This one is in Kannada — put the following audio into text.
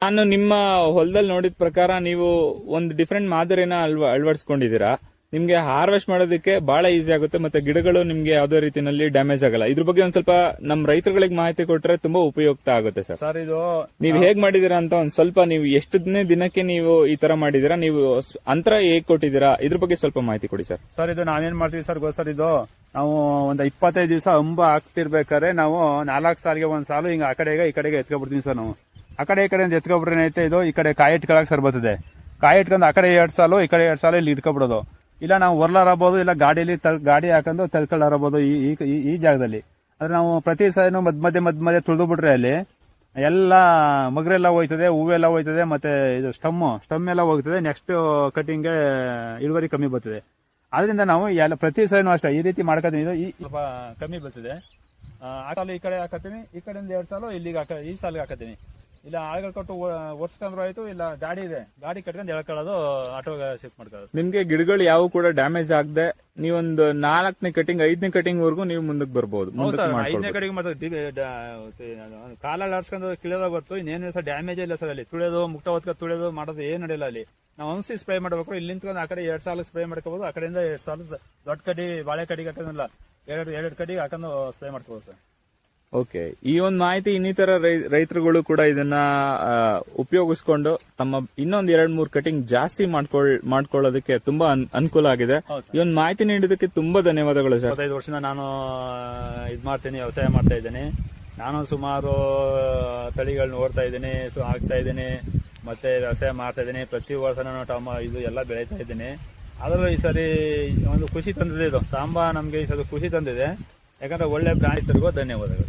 ನಾನು ನಿಮ್ಮ ಹೊಲದಲ್ಲಿ ನೋಡಿದ ಪ್ರಕಾರ ನೀವು ಒಂದು ಡಿಫ್ರೆಂಟ್ ಮಾದರಿನ ಅಳವಡಿಸ್ಕೊಂಡಿದ್ದೀರಾ. ನಿಮ್ಗೆ ಹಾರ್ವೆಸ್ಟ್ ಮಾಡೋದಕ್ಕೆ ಬಹಳ ಈಸಿ ಆಗುತ್ತೆ, ಮತ್ತೆ ಗಿಡಗಳು ನಿಮ್ಗೆ ಯಾವುದೇ ರೀತಿಯಲ್ಲಿ ಡ್ಯಾಮೇಜ್ ಆಗಲ್ಲ. ಇದ್ರ ಬಗ್ಗೆ ಒಂದ್ ಸ್ವಲ್ಪ ನಮ್ ರೈತರುಗಳಿಗೆ ಮಾಹಿತಿ ಕೊಟ್ರೆ ತುಂಬಾ ಉಪಯುಕ್ತ ಆಗುತ್ತೆ ಸರ್. ಸರ್ ಇದು ನೀವು ಹೇಗ್ ಮಾಡಿದೀರಾ ಅಂತ ಒಂದ್ ಸ್ವಲ್ಪ, ನೀವು ಎಷ್ಟನೇ ದಿನಕ್ಕೆ ನೀವು ಈ ತರ ಮಾಡಿದೀರಾ, ನೀವು ಅಂತರ ಹೇಗ್ ಕೊಟ್ಟಿದ್ದೀರಾ, ಇದ್ರ ಬಗ್ಗೆ ಸ್ವಲ್ಪ ಮಾಹಿತಿ ಕೊಡಿ ಸರ್. ಸರ್ ಇದು ನಾವೇನ್ ಮಾಡ್ತೀವಿ ಸರ್ ಸರ್, ಇದು ನಾವು ಒಂದು 25 ದಿವಸ ಅಂಬ ಹಾಕ್ತಿರ್ಬೇಕಾದ್ರೆ ನಾವು 4 ಸಾಲಿಗೆ ಒಂದ್ ಸಾಲು ಹಿಂಗ ಆ ಕಡೆಗೆ ಈ ಕಡೆಗೆ ಎತ್ಕೊಬಿಡ್ತೀವಿ ಸರ್. ನಾವು ಆ ಕಡೆ ಈ ಕಡೆ ಎತ್ಕೊಬಿಟ್ರೆ ಏನೈತೆ, ಇದು ಈ ಕಡೆ ಕಾಯಿ ಇಟ್ಕೊಳಕ್ ಸರ್ ಬರ್ತದೆ. ಕಾಯಿ ಇಟ್ಕೊಂಡು ಆ ಕಡೆ 2 ಸಾಲು ಈ ಕಡೆ 2 ಸಾಲು ಇಲ್ಲಿ ಇಟ್ಕೊಬಿಡೋದು. ಇಲ್ಲ ನಾವು ಹೊರ್ಲಾರಬಹುದು, ಇಲ್ಲ ಗಾಡಿಯಲ್ಲಿ ಗಾಡಿ ಹಾಕೊಂಡು ತಳ್ಕೊಳ್ಳಾರಬಹುದು ಈ ಜಾಗದಲ್ಲಿ. ಆದ್ರೆ ನಾವು ಪ್ರತಿ ಸಾರಿನೂ ಮಧ್ಯ ತುಳಿದು ಬಿಟ್ರೆ ಅಲ್ಲಿ ಎಲ್ಲ ಮಗರೆಲ್ಲ ಹೋಯ್ತದೆ, ಹೂವೆಲ್ಲ ಹೋಯ್ತದೆ, ಮತ್ತೆ ಇದು ಸ್ಟಮ್ ಎಲ್ಲ ಹೋಗ್ತದೆ. ನೆಕ್ಸ್ಟ್ ಕಟಿಂಗ್ಗೆ ಇಳುವರಿ ಕಮ್ಮಿ ಬರ್ತದೆ. ಆದ್ರಿಂದ ನಾವು ಪ್ರತಿ ಸಾರಿನೂ ಅಷ್ಟೇ ಈ ರೀತಿ ಮಾಡ್ಕೊತೀವಿ. ಇದು ಸ್ವಲ್ಪ ಕಮ್ಮಿ ಬರ್ತದೆ. ಆ ಸಾಲು ಈ ಕಡೆ ಹಾಕತ್ತೀನಿ, ಈ ಕಡೆಯಿಂದ 2 ಸಾಲು ಇಲ್ಲಿಗೆ ಈ ಸಾಲಿಗೆ ಹಾಕತ್ತೀನಿ. ಇಲ್ಲ ಆಳುಗಳು ಕೊಟ್ಟು ಒರ್ಸ್ಕೊಂಡ್ರು ಆಯ್ತು, ಇಲ್ಲ ಗಾಡಿ ಇದೆ, ಗಾಡಿ ಕಟ್ಕೊಂಡು ಎಳ್ಕೊಳ್ಳೋದು, ಆಟೋಗೆ ಶಿಫ್ಟ್ ಮಾಡ್ಕೊಳ್ಳೋದು. ನಿಮ್ಗೆ ಗಿಡಗಳು ಯಾವ ಕೂಡ ಡ್ಯಾಮೇಜ್ ಆಗದೆ ನೀವೊಂದು 4ನೇ ಕಟಿಂಗ್ 5ನೇ ಕಟಿಂಗ್ ವರ್ಗು ನೀವು ಮುಂದಕ್ಕೆ ಬರ್ಬೋದು. 5ನೇ ಕಟಿಂಗ್ ಮಾಡ್ತೀವಿ. ಕಾಲಲ್ಲಿ ಆಡ್ಸ್ಕೊಂಡು ಕಿಳಿಯೋದ ಗೊತ್ತು, ಇನ್ನೇನು ಸರ್ ಡ್ಯಾಮೇಜ್ ಇಲ್ಲ ಸರ್. ಅಲ್ಲಿ ತುಳಿಯೋದು, ಮುಕ್ತ ಹೊತ್ಕೊಂಡು ತುಳಿಯೋದು ಮಾಡೋದು ಏನು ನಡೆಯಲ್ಲ. ಅಲ್ಲಿ ನಾವು ಔಷಧಿ ಸ್ಪ್ರೇ ಮಾಡಬೇಕು. ಇಲ್ಲಿ ನಿಂತ್ಕೊಂಡು ಆ ಕಡೆ 2 ಸಾಲು ಸ್ಪ್ರೇ ಮಾಡ್ಕೋಬಹುದು, ಆ ಕಡೆಯಿಂದ 2 ಸಾಲು ದೊಡ್ಡ ಕಡಿ ಬಾಳೆ ಕಡಿಗೆ ಹಾಕೋದಿಲ್ಲ, 2 ಕಡಿಗೆ ಹಾಕೊಂಡು ಸ್ಪ್ರೇ ಮಾಡ್ಕೋಬಹುದು ಸರ್. ಓಕೆ, ಈ ಒಂದು ಮಾಹಿತಿ ಇನ್ನಿತರ ರೈತರುಗಳು ಕೂಡ ಇದನ್ನ ಉಪಯೋಗಿಸ್ಕೊಂಡು ತಮ್ಮ ಇನ್ನೊಂದ್ 2-3 ಕಟಿಂಗ್ ಜಾಸ್ತಿ ಮಾಡ್ಕೊಳ್ಳೋದಕ್ಕೆ ತುಂಬಾ ಅನುಕೂಲ ಆಗಿದೆ. ಈ ಒಂದು ಮಾಹಿತಿ ನೀಡಿದಕ್ಕೆ ತುಂಬಾ ಧನ್ಯವಾದಗಳು ಸರ್. 25 ವರ್ಷದಿಂದ ನಾನು ಮಾಡ್ತೀನಿ, ವ್ಯವಸಾಯ ಮಾಡ್ತಾ ಇದ್ದೀನಿ. ನಾನು ಸುಮಾರು ತಳಿಗಳನ್ನ ಓಡ್ತಾ ಇದ್ದೀನಿ, ಹಾಕ್ತಾ ಇದ್ದೀನಿ, ಮತ್ತೆ ವ್ಯವಸಾಯ ಮಾಡ್ತಾ ಇದ್ದೀನಿ. ಪ್ರತಿ ವರ್ಷ ನಾನು ಇದು ಎಲ್ಲ ಬೆಳೀತಾ ಇದ್ದೀನಿ. ಆದರೂ ಈ ಸರಿ ಒಂದು ಖುಷಿ ತಂದಿದೆ. ಇದು ಸಾಂಬಾ ನಮ್ಗೆ ಈ ಸರಿ ಖುಷಿ ತಂದಿದೆ. ಯಾಕಂದ್ರೆ ಒಳ್ಳೆ ಬ್ರಾಂಡ್ ಧನ್ಯವಾದಗಳು.